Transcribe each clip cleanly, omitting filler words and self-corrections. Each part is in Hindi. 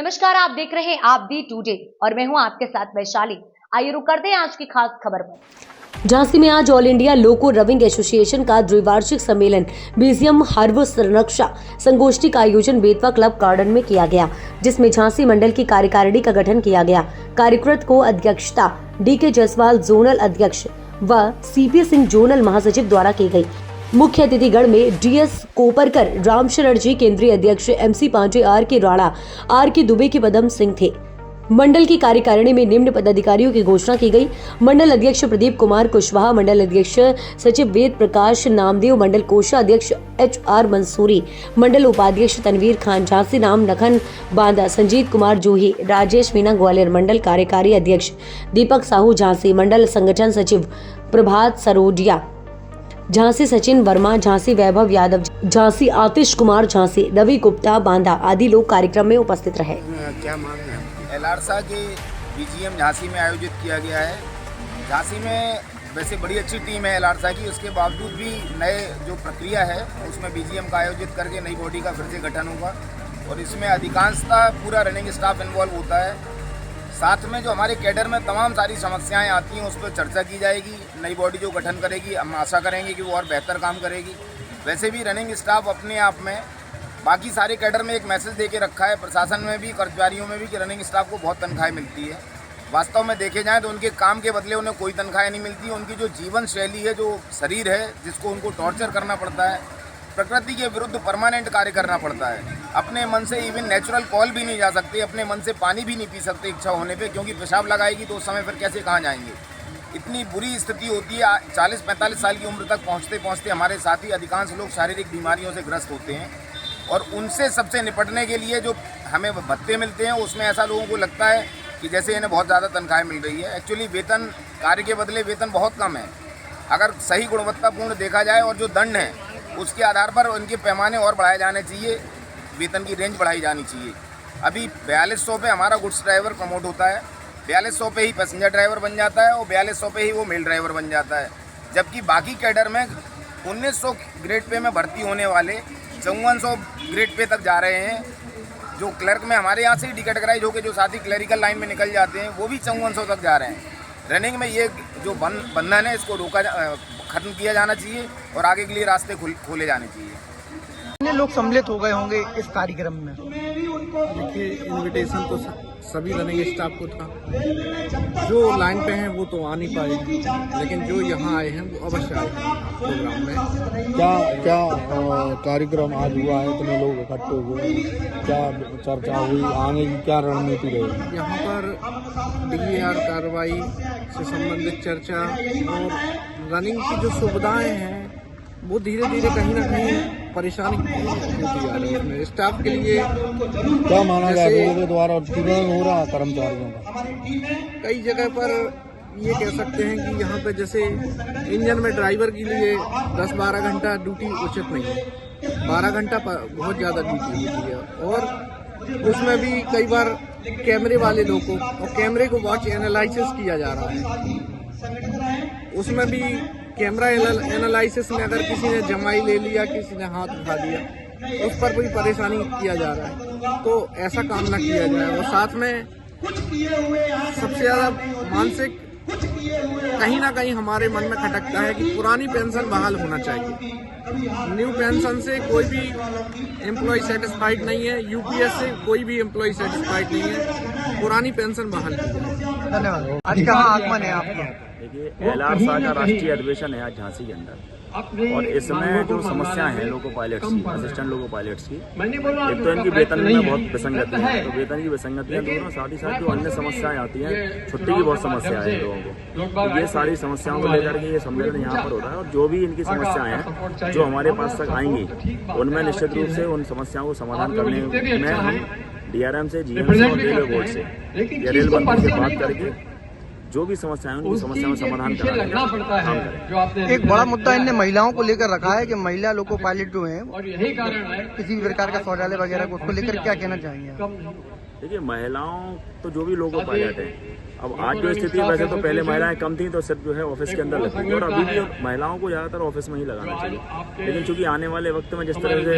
नमस्कार, आप देख रहे हैं आप दी टुडे और मैं हूं आपके साथ वैशाली। आइए रुक करते हैं आज की खास खबर पर। झांसी में आज ऑल इंडिया लोको रविंग एसोसिएशन का द्विवार्षिक सम्मेलन म्यूजियम हर्व संरक्षा संगोष्ठी का आयोजन बेतवा क्लब गार्डन में किया गया, जिसमें झांसी मंडल की कार्यकारिणी का गठन किया गया। कार्यक्रम को अध्यक्षता DK जायसवाल जोनल अध्यक्ष व CP सिंह जोनल महासचिव द्वारा की गई। मुख्य अतिथिगण में DS कोपरकर, राम शरण जी केंद्रीय अध्यक्ष, MC Pandey, RK Rana, RK Dubey के पदम सिंह थे। मंडल की कार्यकारिणी में निम्न पदाधिकारियों की घोषणा की गई। मंडल अध्यक्ष प्रदीप कुमार कुशवाहा, मंडल अध्यक्ष सचिव वेद प्रकाश नामदेव, मंडल कोषाध्यक्ष HR मंसूरी, मंडल उपाध्यक्ष तनवीर खान, झांसी राम नखन बांदा, संजीत कुमार जूही, राजेश मीना ग्वालियर, मंडल कार्यकारी अध्यक्ष दीपक साहू झांसी, मंडल संगठन सचिव प्रभात सरोडिया झांसी, सचिन वर्मा झांसी, वैभव यादव झांसी, आतिश कुमार झांसी, रवि गुप्ता बांदा आदि लोग कार्यक्रम में उपस्थित रहे। क्या मांग है? एलारसा के BGM झांसी में आयोजित किया गया है। झांसी में वैसे बड़ी अच्छी टीम है एलारसा की, उसके बावजूद भी नए जो प्रक्रिया है उसमें BGM का आयोजित करके नई बॉडी का फिर से गठन होगा और इसमें अधिकांशतः पूरा रनिंग स्टाफ इन्वॉल्व होता है। साथ में जो हमारे कैडर में तमाम सारी समस्याएं आती हैं उस पर चर्चा की जाएगी। नई बॉडी जो गठन करेगी हम आशा करेंगे कि वो और बेहतर काम करेगी। वैसे भी रनिंग स्टाफ अपने आप में बाकी सारे कैडर में एक मैसेज दे के रखा है, प्रशासन में भी कर्मचारियों में भी, कि रनिंग स्टाफ को बहुत तनख्वाहें मिलती है। वास्तव में देखे जाएँ तो उनके काम के बदले उन्हें कोई तनख्वाहें नहीं मिलती। उनकी जो जीवन शैली है, जो शरीर है जिसको उनको टॉर्चर करना पड़ता है, प्रकृति के विरुद्ध परमानेंट कार्य करना पड़ता है। अपने मन से इवन नेचुरल कॉल भी नहीं जा सकते, अपने मन से पानी भी नहीं पी सकते इच्छा होने पे, क्योंकि पेशाब लगाएगी तो उस समय फिर कैसे कहाँ जाएंगे। इतनी बुरी स्थिति होती है। 40-45 साल की उम्र तक पहुँचते पहुँचते हमारे साथी अधिकांश लोग शारीरिक बीमारियों से ग्रस्त होते हैं और उनसे सबसे निपटने के लिए जो हमें भत्ते मिलते हैं उसमें ऐसा लोगों को लगता है कि जैसे इन्हें बहुत ज़्यादा तनख्वाहें मिल रही है। एक्चुअली वेतन, कार्य के बदले वेतन बहुत कम है। अगर सही गुणवत्तापूर्ण देखा जाए और जो दंड है उसके आधार पर उनके पैमाने और बढ़ाए जाने चाहिए, वेतन की रेंज बढ़ाई जानी चाहिए। अभी 4200 पे हमारा गुड्स ड्राइवर प्रमोट होता है, 4200 पे ही पैसेंजर ड्राइवर बन जाता है और 4200 पे ही वो मेल ड्राइवर बन जाता है। जबकि बाकी कैडर में 1900 ग्रेड पे में भर्ती होने वाले 5400 ग्रेड पे तक जा रहे हैं। जो क्लर्क में हमारे यहाँ से ही डिकैटेगराइज होकर जो साथी क्लरिकल लाइन में निकल जाते हैं वो भी 5400 तक जा रहे हैं। रनिंग में ये जो बंधन है इसको खत्म किया जाना चाहिए और आगे के लिए रास्ते खोले जाने चाहिए। कितने लोग सम्मिलित हो गए होंगे इस कार्यक्रम में? देखिए, इनविटेशन तो सभी रनिंग स्टाफ को था। जो लाइन पे हैं वो तो आ नहीं पाए, लेकिन जो यहाँ आए हैं वो अवश्य आए प्रोग्राम में। क्या कार्यक्रम आज हुआ है? इतने लोग इकट्ठे हुए, क्या चर्चा हुई, आगे की क्या रणनीति रहेगी? यहाँ पर DER कार्रवाई से संबंधित चर्चा और रनिंग की जो सुविधाएं हैं वो धीरे धीरे कहीं ना कहीं परेशानी होती जा रही है उसमें स्टाफ के लिए। क्या माना जाए लोगों के द्वारा उत्पीड़न हो रहा कर्मचारियों का? कई जगह पर ये कह सकते हैं कि यहाँ पे जैसे इंजन में ड्राइवर के लिए 10-12 घंटा ड्यूटी उचित नहीं है। 12 घंटा बहुत ज़्यादा ड्यूटी होती है और उसमें भी कई बार कैमरे वाले लोगों को और कैमरे को वॉच एनालिसिस किया जा रहा है। उसमें भी कैमरा एनालिसिस में अगर किसी ने जमाई ले लिया, किसी ने हाथ उठा दिया, उस पर भी परेशानी किया जा रहा है। तो ऐसा काम ना किया जाए। और साथ में सबसे ज़्यादा मानसिक कहीं ना कहीं हमारे मन में खटकता है कि पुरानी पेंशन बहाल होना चाहिए। न्यू पेंशन से कोई भी एम्प्लॉय सेटिस्फाइड नहीं है, UPS से कोई भी एम्प्लॉय सेटिस्फाइड नहीं है। पुरानी पेंशन बहाल की जाए। धन्यवाद। आज कहाँ आगमन है आपका? देखिए, एलारसा का राष्ट्रीय अधिवेशन है आज झांसी के अंदर और इसमें जो समस्याएं हैं लोको पायलट्स की, असिस्टेंट लोको पायलट्स की, एक तो इनकी वेतन में बहुत विसंगति है, तो वेतन की विसंगतियां दोनों, साथ ही साथ जो अन्य समस्याएं आती हैं, छुट्टी की बहुत समस्या है लोगों को। तो ये सारी समस्याओं को लेकर के ये सम्मेलन यहाँ पर हो रहा है और जो भी इनकी समस्याएं हैं जो हमारे पास तक आएंगी उनमें निश्चित रूप से उन समस्याओं को समाधान करने में हम DRM से, GM से और रेलवे बोर्ड से या रेल मंत्री से बात करके जो भी समस्याएं हैं उनकी समस्याओं का समाधान कराने। एक बड़ा मुद्दा इनने महिलाओं को लेकर रखा है कि महिला लोको पायलट जो हैं किसी भी प्रकार का शौचालय वगैरह को उसको लेकर क्या कहना चाहेंगे? देखिए महिलाओं तो जो भी लोको पायलट हैं, अब आज जो स्थिति है वैसे तो पहले महिलाएं कम थी तो सिर्फ जो है ऑफिस के अंदर लगती थी, और अभी भी महिलाओं को ज़्यादातर ऑफिस में ही लगाना चाहिए। लेकिन चूंकि आने वाले वक्त में जिस तरह से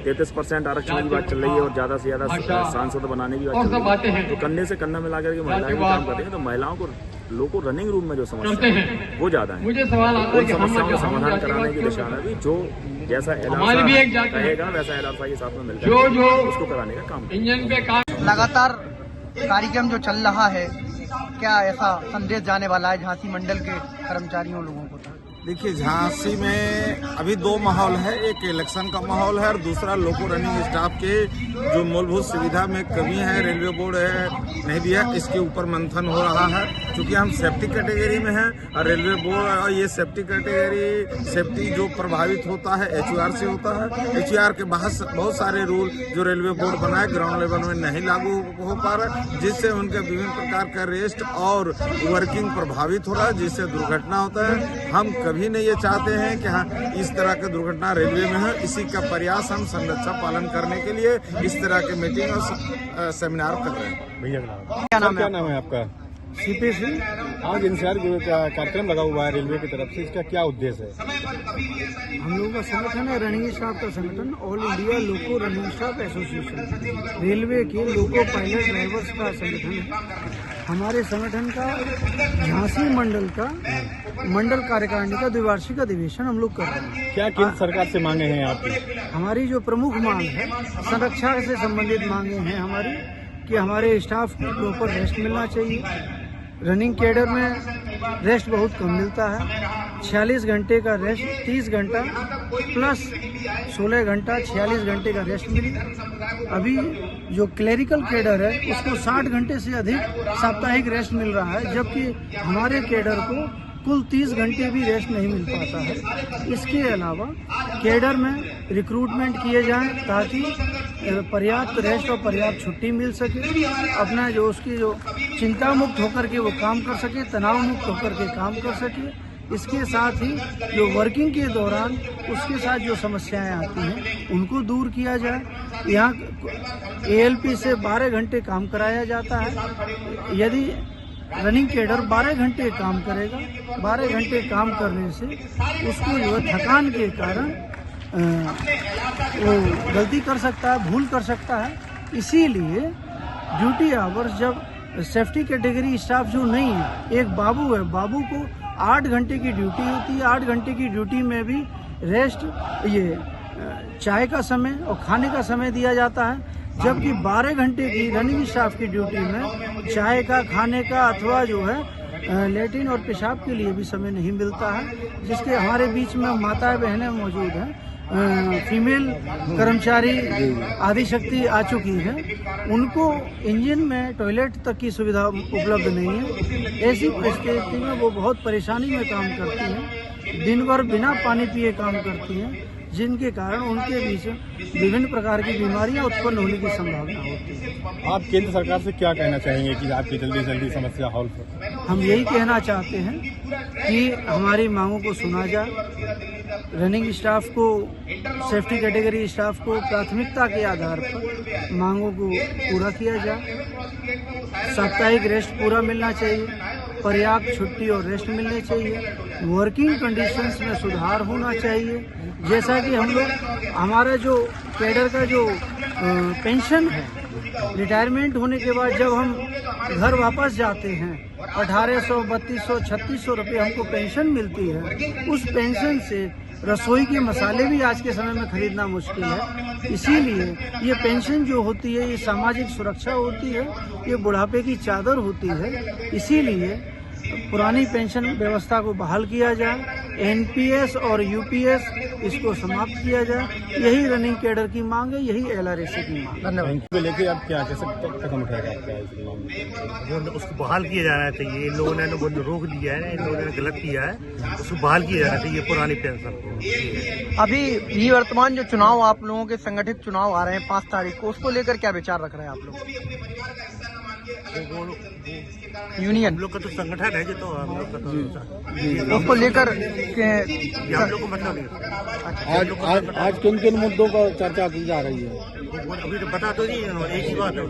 33% आरक्षण की बात चल रही है और ज़्यादा से ज़्यादा सांसद बनाने की बात चल रही है, तो कंधे से कंधा मिला करके महिलाएं भी काम करती हैं, तो महिलाओं को लोको रनिंग रूम में जो समस्या है वो ज़्यादा है। उन समस्याओं का समाधान कराने की दिशा में भी जो जैसा एलआरसा कहेगा वैसा एलआरसा के साथ में मिलकर उसको कराने का काम। लगातार कार्यक्रम जो चल रहा है, क्या ऐसा संदेश जाने वाला है झांसी मंडल के कर्मचारियों लोगों को? देखिए झांसी में अभी दो माहौल है, एक इलेक्शन का माहौल है और दूसरा लोको रनिंग स्टाफ के जो मूलभूत सुविधा में कमी है, रेलवे बोर्ड है नहीं दिया, इसके ऊपर मंथन हो रहा है। क्योंकि हम सेफ्टी कैटेगरी में हैं और रेलवे बोर्ड और ये सेफ्टी कैटेगरी सेफ्टी जो प्रभावित होता है एचयूआर से होता है। एचयूआर के बहुत सारे रूल जो रेलवे बोर्ड बनाए ग्राउंड लेवल में नहीं लागू हो पा रहा, जिससे उनके विभिन्न प्रकार का रेस्ट और वर्किंग प्रभावित हो रहा है, जिससे दुर्घटना होता है। हम कभी नहीं ये चाहते हैं कि हाँ इस तरह की दुर्घटना रेलवे में है। इसी का प्रयास हम संरक्षा पालन करने के लिए इस तरह के मीटिंग और सेमिनार कर रहे हैं। भैया क्या नाम है आपका? सीपी सिंह। आज इंचार्ज कार्यक्रम लगा हुआ है रेलवे की तरफ से, इसका क्या उद्देश्य है? हम लोगों का संगठन है रनिंग स्टाफ का संगठन, ऑल इंडिया लोको रनिंग स्टाफ एसोसिएशन, रेलवे के लोको पायलट ड्राइवर्स का संगठन है। हमारे संगठन का झांसी मंडल का मंडल कार्यकारिणी का द्विवार्षिक अधिवेशन हम लोग कर रहे हैं। क्या केंद्र सरकार से मांगे हैं आपकी? हमारी जो प्रमुख मांग है संरक्षा से संबंधित मांगे हैं हमारी, कि हमारे स्टाफ को प्रॉपर रेस्ट मिलना चाहिए। रनिंग कैडर में रेस्ट बहुत कम मिलता है। 46 घंटे का रेस्ट, 30 घंटा प्लस 16 घंटा 46 घंटे का रेस्ट मिली। अभी जो क्लेरिकल कैडर है उसको 60 घंटे से अधिक साप्ताहिक रेस्ट मिल रहा है, जबकि हमारे कैडर को कुल 30 घंटे भी रेस्ट नहीं मिल पाता है। इसके अलावा कैडर में रिक्रूटमेंट किए जाएं ताकि पर्याप्त रेस्ट और पर्याप्त छुट्टी मिल सके, अपना जो उसकी जो चिंता मुक्त होकर के वो काम कर सके, तनाव मुक्त होकर के काम कर सके। इसके साथ ही जो वर्किंग के दौरान उसके साथ जो समस्याएं आती हैं उनको दूर किया जाए। यहाँ एएलपी से 12 घंटे काम कराया जाता है। यदि रनिंग कैडर 12 घंटे काम करेगा, 12 घंटे काम करने से उसको जो थकान के कारण वो गलती कर सकता है, भूल कर सकता है। इसीलिए ड्यूटी आवर्स जब सेफ्टी कैटेगरी स्टाफ जो नहीं है, एक बाबू है, बाबू को 8 घंटे की ड्यूटी होती है। 8 घंटे की ड्यूटी में भी रेस्ट, ये चाय का समय और खाने का समय दिया जाता है, जबकि 12 घंटे की रनिंग स्टाफ की ड्यूटी में चाय का, खाने का अथवा जो है लेटिन और पेशाब के लिए भी समय नहीं मिलता है। जिसके हमारे बीच में माताएं बहनें मौजूद हैं, फीमेल कर्मचारी आदिशक्ति आ चुकी है, उनको इंजन में टॉयलेट तक की सुविधा उपलब्ध नहीं है। ऐसी परिस्थिति में वो बहुत परेशानी में काम करती हैं, दिन भर बिना पानी पिए काम करती हैं, जिनके कारण उनके बीच विभिन्न प्रकार की बीमारियां उत्पन्न होने की संभावना होती है। आप केंद्र सरकार से क्या कहना चाहेंगे कि आपकी जल्दी जल्दी समस्या हल हो? हम यही कहना चाहते हैं कि हमारी मांगों को सुना जाए, रनिंग स्टाफ को, सेफ्टी कैटेगरी स्टाफ को प्राथमिकता के आधार पर मांगों को पूरा किया जाए, साप्ताहिक रेस्ट पूरा मिलना चाहिए, पर्याप्त छुट्टी और रेस्ट मिलने चाहिए, वर्किंग कंडीशंस में सुधार होना चाहिए। जैसा कि हम लोग, हमारा जो कैडर का जो पेंशन है, रिटायरमेंट होने के बाद जब हम घर वापस जाते हैं 1800, 3200, 3600 रुपये हमको पेंशन मिलती है। उस पेंशन से रसोई के मसाले भी आज के समय में खरीदना मुश्किल है। इसीलिए ये पेंशन जो होती है ये सामाजिक सुरक्षा होती है, ये बुढ़ापे की चादर होती है। इसीलिए पुरानी पेंशन व्यवस्था को बहाल किया जाए, एनपीएस और यूपीएस इसको समाप्त किया जाए। यही रनिंग कैडर की मांग है, यही एलआरएसी की मांग। धन्यवाद। लेके आप क्या कैसे कदम उठाएगा आपका? उसको बहाल किया जाना चाहिए। इन लोगों ने रोक दिया है, इन लोगों ने गलत किया है, उसको बहाल किया जाना चाहिए पुरानी पेंशन को। अभी वर्तमान जो चुनाव आप लोगों के संगठित चुनाव आ रहे हैं 5 तारीख को, उसको लेकर क्या विचार रख रहे हैं आप लोग? यूनियन हम लोग का तो संगठन है, जो तो हम लोग का तो उसको लेकर हम लोग को मतलब नहीं। आज किन किन मुद्दों पर चर्चा की जा रही है? अभी तो बता दो जी, एक ही बात है।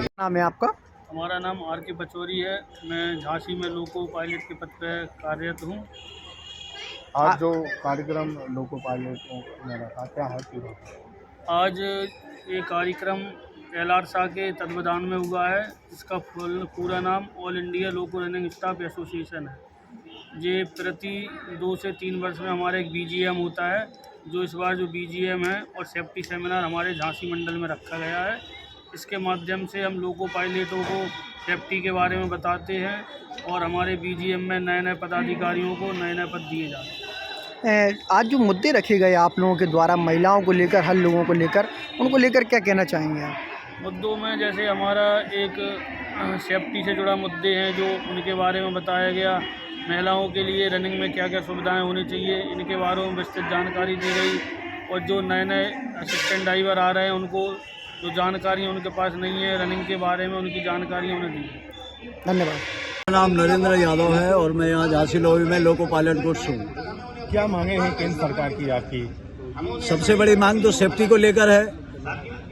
नाम है आपका? हमारा नाम आर के पचौरी है। मैं झांसी में लोको पायलट के पद पर कार्यरत हूँ। आज जो कार्यक्रम लोको पायलट में रखा, क्या है पूरा? आज ये कार्यक्रम LR शाह के तत्वाधान में हुआ है। इसका पूरा नाम ऑल इंडिया लोको रनिंग स्टाफ एसोसिएशन है। ये प्रति 2 से 3 वर्ष में हमारा एक BGM होता है, जो इस बार जो BGM है और सेफ्टी सेमिनार हमारे झांसी मंडल में रखा गया है। इसके माध्यम से हम लोको पायलटों को सेफ्टी के बारे में बताते हैं और हमारे BGM में नए नए पदाधिकारियों को नए नए पद दिए जाते हैं। आज जो मुद्दे रखे गए आप लोगों के द्वारा महिलाओं को लेकर, हर लोगों को लेकर, उनको लेकर क्या कहना चाहेंगे आप? मुद्दों में जैसे हमारा एक सेफ्टी से जुड़ा मुद्दे हैं जो उनके बारे में बताया गया। महिलाओं के लिए रनिंग में क्या क्या सुविधाएं होनी चाहिए, इनके बारे में विस्तृत जानकारी दी गई। और जो नए नए असिस्टेंट ड्राइवर आ रहे हैं, उनको जो जानकारी उनके पास नहीं है रनिंग के बारे में, उनकी जानकारी उन्हें दी। धन्यवाद। मेरा नाम नरेंद्र यादव है और मैं यहाँ झांसी लोही में लोको पायलट कोर्स हूँ। क्या मांगे हैं केंद्र सरकार की आपकी? सबसे बड़ी मांग तो सेफ्टी को लेकर है।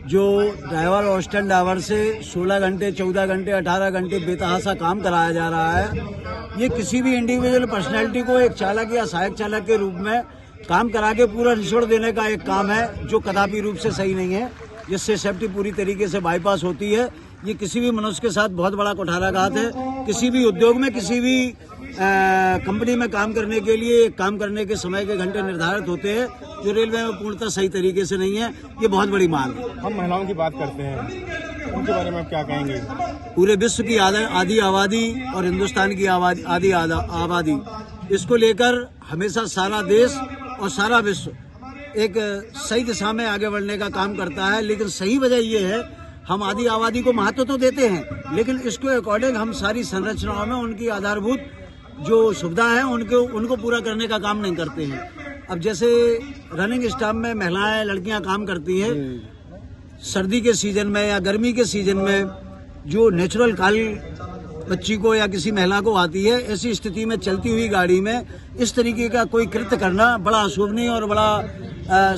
जो ड्राइवर और स्टैंड ड्राइवर से 16 घंटे, 14 घंटे, 18 घंटे बेतहाशा काम कराया जा रहा है, ये किसी भी इंडिविजुअल पर्सनैलिटी को एक चालक या सहायक चालक के रूप में काम करा के पूरा रिश्वत देने का एक काम है, जो कदापि रूप से सही नहीं है, जिससे सेफ्टी पूरी तरीके से बाईपास होती है। ये किसी भी मनुष्य के साथ बहुत बड़ा कुठाराघात है। किसी भी उद्योग में, किसी भी कंपनी में काम करने के लिए काम करने के समय के घंटे निर्धारित होते हैं, जो रेलवे में पूर्णतः सही तरीके से नहीं है। ये बहुत बड़ी मांग है। हम महिलाओं की बात करते हैं, उनके बारे में आप क्या कहेंगे? पूरे विश्व की आधी आबादी और हिंदुस्तान की आधी आबादी, इसको लेकर हमेशा सारा देश और सारा विश्व एक सही दिशा में आगे बढ़ने का काम करता है। लेकिन सही वजह ये है, हम आधी आबादी को महत्व तो देते हैं, लेकिन इसको अकॉर्डिंग हम सारी संरचनाओं में उनकी आधारभूत जो सुविधा है उनको पूरा करने का काम नहीं करते हैं। अब जैसे रनिंग स्टाफ में महिलाएं, लड़कियां काम करती हैं, सर्दी के सीजन में या गर्मी के सीजन में जो नेचुरल काल बच्ची को या किसी महिला को आती है, ऐसी स्थिति में चलती हुई गाड़ी में इस तरीके का कोई कृत्य करना बड़ा अशोभनीय और बड़ा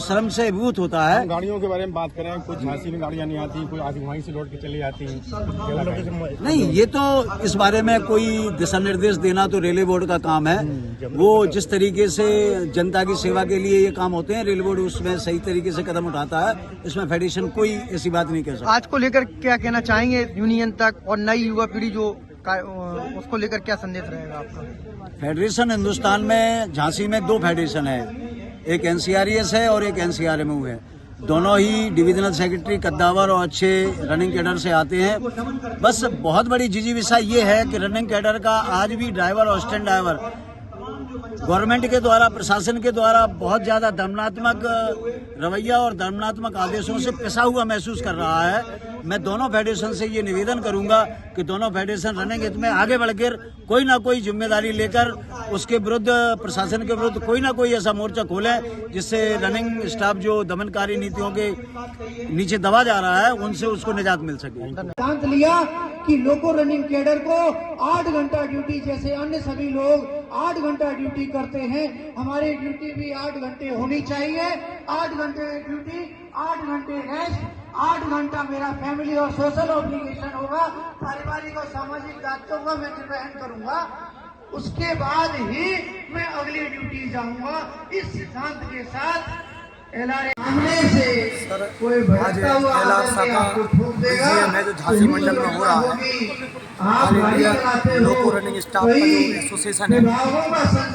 शर्म से अभिभूत होता है। गाड़ियों के बारे में बात करें, कुछ झांसी में गाड़ियां नहीं आती, कोई आधी वहीं से लौट के चली जाती हैं। नहीं, ये तो इस बारे में कोई दिशा निर्देश देना तो रेलवे बोर्ड का काम है। वो जिस तरीके से जनता की सेवा के लिए ये काम होते हैं, रेलवे बोर्ड उसमें सही तरीके से कदम उठाता है। इसमें फेडरेशन कोई ऐसी बात नहीं कह सकता। आज को लेकर क्या कहना चाहेंगे यूनियन तक और नई युवा पीढ़ी जो उसको लेकर क्या संदेश रहेगा आपका? फेडरेशन हिंदुस्तान में झांसी में 2 फेडरेशन है, एक NCRES है और एक NCRMU है। दोनों ही डिविजनल सेक्रेटरी कद्दावर और अच्छे रनिंग कैडर से आते हैं। बस बहुत बड़ी जिजीविषा ये है कि रनिंग कैडर का आज भी ड्राइवर और स्टैंड ड्राइवर गवर्नमेंट के द्वारा, प्रशासन के द्वारा बहुत ज्यादा दमनात्मक रवैया और दमनात्मक आदेशों से पिसा हुआ महसूस कर रहा है। मैं दोनों फेडरेशन से ये निवेदन करूंगा कि दोनों फेडरेशन रनिंग हित में आगे बढ़कर कोई ना कोई जिम्मेदारी लेकर उसके विरुद्ध, प्रशासन के विरुद्ध कोई ना कोई ऐसा मोर्चा खोले जिससे रनिंग स्टाफ जो दमनकारी नीतियों के नीचे दबा जा रहा है, उनसे उसको निजात मिल सके। सिद्धांत लिया कि लोको रनिंग कैडर को 8 घंटा ड्यूटी, जैसे अन्य सभी लोग 8 घंटा ड्यूटी करते हैं, हमारी ड्यूटी भी 8 घंटे होनी चाहिए। 8 घंटे ड्यूटी, 8 घंटे रेस्ट, 8 घंटा मेरा फैमिली और सोशल ऑब्लिगेशन होगा, पारिवारिक और सामाजिक दायित्वों का मैं निर्वहन करूंगा। उसके बाद ही मैं अगली ड्यूटी जाऊंगा। इस सिद्धांत के साथ सामने से कोई भटका हुआ आपको ठोक देगा। जो झांसी मंडल में हो रहा है, ऑल इंडिया लोको रनिंग स्टाफ का जो एसोसिएशन है,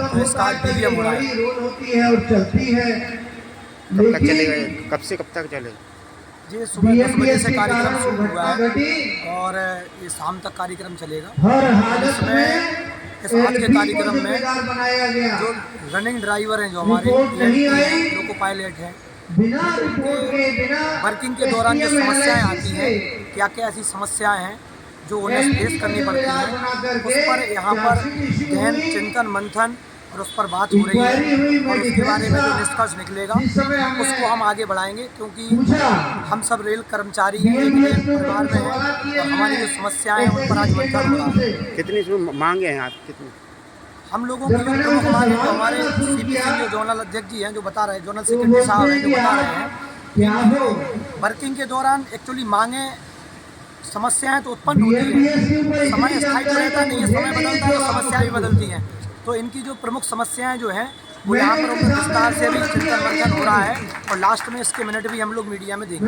तो इसका BGM हो रहा है। होती है और चलती है। कब तक चलेगा? कब से कब तक चलेगा? ये सुबह 10 बजे से कार्यक्रम शुरू हुआ है और ये शाम तक कार्यक्रम चलेगा। इसमें इस आज के कार्यक्रम में जो रनिंग ड्राइवर हैं, जो हमारे लोको पायलट हैं, वर्किंग के दौरान जो समस्याएं आती हैं, क्या क्या ऐसी समस्याएं हैं जो उन्हें फेस करनी पड़ती हैं, उस पर यहाँ पर गहन चिंतन मंथन और उस पर बात हो रही है। और उसके बारे में जो निष्कर्ष निकलेगा उसको हम आगे बढ़ाएंगे, क्योंकि हम सब रेल कर्मचारी हैं, एक रेल परिवार में हैं और हमारी जो समस्याएं हैं उन पर आज मंथन हो रहा है। कितनी इसमें मांगे हैं आप? कितनी? हम लोगों की जो प्रमुख मांग है, हमारे CP सिंह जो जोनल अध्यक्ष जी हैं जो बता रहे हैं, जोनल सेक्रेटरी साहब हैं जो बता रहे हैं, वर्किंग के दौरान एक्चुअली मांगे समस्याएं तो उत्पन्न होती हैं, समय स्थायी तो रहता नहीं है, समय बदलता है तो समस्याएं भी बदलती हैं। तो इनकी जो प्रमुख समस्याएं जो हैं वो यहाँ पर विस्तार से भी चिंतन मंथन हो रहा है और लास्ट में इसके मिनट भी हम लोग मीडिया में देंगे।